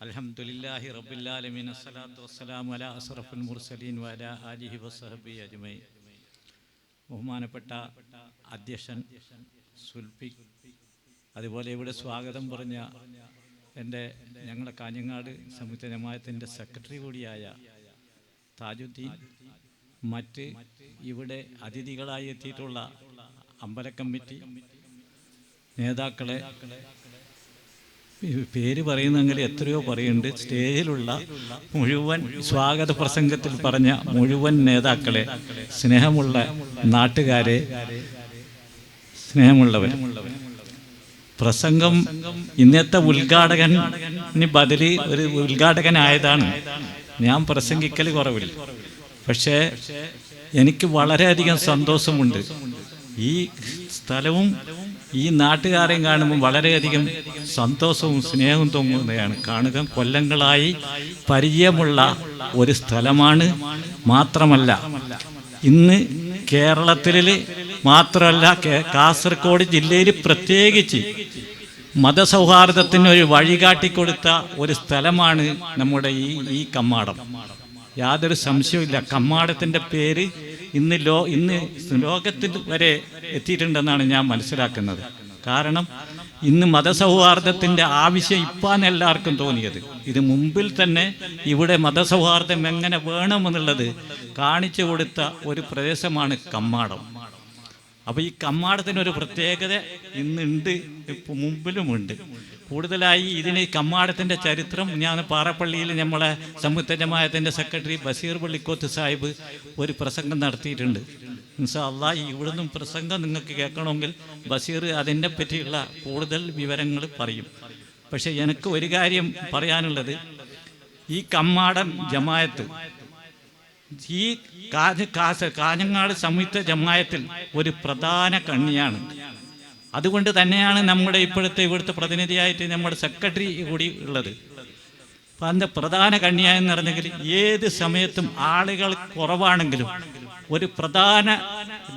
അൽഹംദുലില്ലാഹി റബ്ബിൽ ആലമീൻ അസ്സലാത്തു വസ്സലാമു അലാ അസ്റഫിൽ മുർസലീൻ വഅലാ ആലിഹി വസഹബിഹി അജ്മഈൻ. ബഹുമാനപ്പെട്ട അധ്യക്ഷൻ സുൽഫി, അതുപോലെ ഇവിടെ സ്വാഗതം പറഞ്ഞ ഞങ്ങളുടെ കാഞ്ഞങ്ങാട് സംയുക്ത ജമാഅത്തിൻ്റെ സെക്രട്ടറി കൂടിയായ താജുദ്ദീൻ, മറ്റ് ഇവിടെ അതിഥികളായി എത്തിയിട്ടുള്ള അമ്പല കമ്മിറ്റി നേതാക്കളെ, പേര് പറയുന്നെങ്കിൽ എത്രയോ പറയുന്നുണ്ട്. സ്റ്റേജിലുള്ള മുഴുവൻ സ്വാഗത പ്രസംഗത്തിൽ പറഞ്ഞ മുഴുവൻ നേതാക്കളെ, സ്നേഹമുള്ള നാട്ടുകാരെ, സ്നേഹമുള്ളവർ, പ്രസംഗം ഇന്നത്തെ ഉദ്ഘാടകന് ബദലി ഒരു ഉദ്ഘാടകനായതാണ്. ഞാൻ പ്രസംഗിക്കൽ കുറവില്ല, പക്ഷേ എനിക്ക് വളരെയധികം സന്തോഷമുണ്ട്. ഈ സ്ഥലവും ഈ നാട്ടുകാരെയും കാണുമ്പോൾ വളരെയധികം സന്തോഷവും സ്നേഹവും തോന്നുന്നതാണ്. കാണുക, കൊല്ലങ്ങളായി പരിചയമുള്ള ഒരു സ്ഥലമാണ്. മാത്രമല്ല, ഇന്ന് കേരളത്തിൽ മാത്രമല്ല, കാസർഗോഡ് ജില്ലയിൽ പ്രത്യേകിച്ച് മതസൗഹാർദ്ദത്തിന് ഒരു വഴികാട്ടിക്കൊടുത്ത ഒരു സ്ഥലമാണ് നമ്മുടെ ഈ കമ്മാടം. യാതൊരു സംശയവുമില്ല. കമ്മാടത്തിൻ്റെ പേര് ഇന്ന് ലോകത്തിൽ വരെ എത്തിയിട്ടുണ്ടെന്നാണ് ഞാൻ മനസ്സിലാക്കുന്നത്. കാരണം ഇന്ന് മതസൗഹാർദ്ദത്തിൻ്റെ ആവശ്യം ഇപ്പാണ് എല്ലാവർക്കും തോന്നിയത്. ഇത് മുമ്പിൽ തന്നെ ഇവിടെ മതസൗഹാർദ്ദം എങ്ങനെ വേണമെന്നുള്ളത് കാണിച്ചു കൊടുത്ത ഒരു പ്രദേശമാണ് കമ്മാടം. അപ്പോൾ ഈ കമ്മാടത്തിനൊരു പ്രത്യേകത ഇന്നുണ്ട്, മുമ്പിലുമുണ്ട്. കൂടുതലായി ഇതിന് കമ്മാടത്തിൻ്റെ ചരിത്രം ഞാൻ പാറപ്പള്ളിയിൽ നമ്മളെ സംയുക്ത ജമാഅത്തിൻ്റെ സെക്രട്ടറി ബഷീർ പള്ളിക്കോത്ത് സാഹിബ് ഒരു പ്രസംഗം നടത്തിയിട്ടുണ്ട്. ഇൻഷാ അല്ലാഹ് ഇവിടുന്നും പ്രസംഗം നിങ്ങൾക്ക് കേൾക്കണമെങ്കിൽ ബഷീർ അതിനെ പറ്റിയുള്ള കൂടുതൽ വിവരങ്ങൾ പറയും. പക്ഷേ എനിക്ക് ഒരു കാര്യം പറയാനുള്ളത്, ഈ കമ്മാടം ജമാഅത്ത് ഈ കാഞ്ഞങ്ങാട് സംയുക്ത ജമാഅത്തിൽ ഒരു പ്രധാന കണ്ണിയാണ്. അതുകൊണ്ട് തന്നെയാണ് നമ്മുടെ ഇവിടുത്തെ പ്രതിനിധിയായിട്ട് നമ്മുടെ സെക്രട്ടറി കൂടി ഉള്ളത്. അപ്പം അതിൻ്റെ പ്രധാന കണ്ണിയായെന്ന് പറഞ്ഞെങ്കിൽ ഏത് സമയത്തും ആളുകൾ കുറവാണെങ്കിലും ഒരു പ്രധാന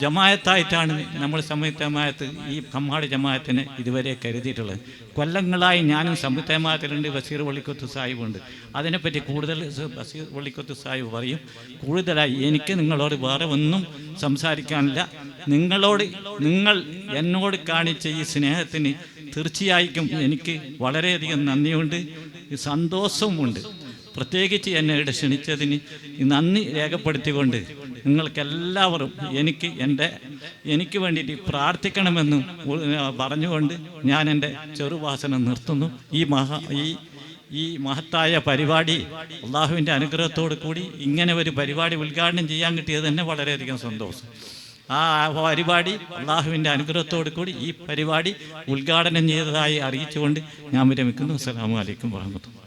ജമാഅത്തായിട്ടാണ് നമ്മൾ സംയുക്ത ജമാഅത്ത് ഈ കമ്മാട് ജമാഅത്തിനെ ഇതുവരെ കരുതിയിട്ടുള്ളത്. കൊല്ലങ്ങളായി ഞാനും സംയുക്ത ജമാഅത്തിലുണ്ട്, ബഷീർ പള്ളിക്കോത്ത് സാഹിബുണ്ട്. അതിനെപ്പറ്റി കൂടുതൽ ബഷീർ പള്ളിക്കോത്ത് സാഹിബ് പറയും. കൂടുതലായി എനിക്ക് നിങ്ങളോട് വേറെ ഒന്നും സംസാരിക്കാനില്ല. നിങ്ങൾ എന്നോട് കാണിച്ച ഈ സ്നേഹത്തിന് തീർച്ചയായും എനിക്ക് വളരെയധികം നന്ദിയുണ്ട്, സന്തോഷവുമുണ്ട്. പ്രത്യേകിച്ച് എന്നെ ഇവിടെ ക്ഷണിച്ചതിന് നന്ദി രേഖപ്പെടുത്തിക്കൊണ്ട് നിങ്ങൾക്കെല്ലാവരും എനിക്ക് വേണ്ടിയിട്ട് പ്രാർത്ഥിക്കണമെന്നും പറഞ്ഞുകൊണ്ട് ഞാൻ എൻ്റെ ചെറുഭാഷണം നിർത്തുന്നു. ഈ മഹത്തായ പരിപാടി അള്ളാഹുവിൻ്റെ അനുഗ്രഹത്തോടു കൂടി ഇങ്ങനെ ഒരു പരിപാടി ഉദ്ഘാടനം ചെയ്യാൻ കിട്ടിയത് തന്നെ വളരെയധികം സന്തോഷം. ആ പരിപാടി അള്ളാഹുവിൻ്റെ അനുഗ്രഹത്തോടു കൂടി ഈ പരിപാടി ഉദ്ഘാടനം ചെയ്തതായി അറിയിച്ചുകൊണ്ട് ഞാൻ വിരമിക്കുന്നു. അസ്സലാമു അലൈക്കും വറഹ്മത്തുള്ളാഹി.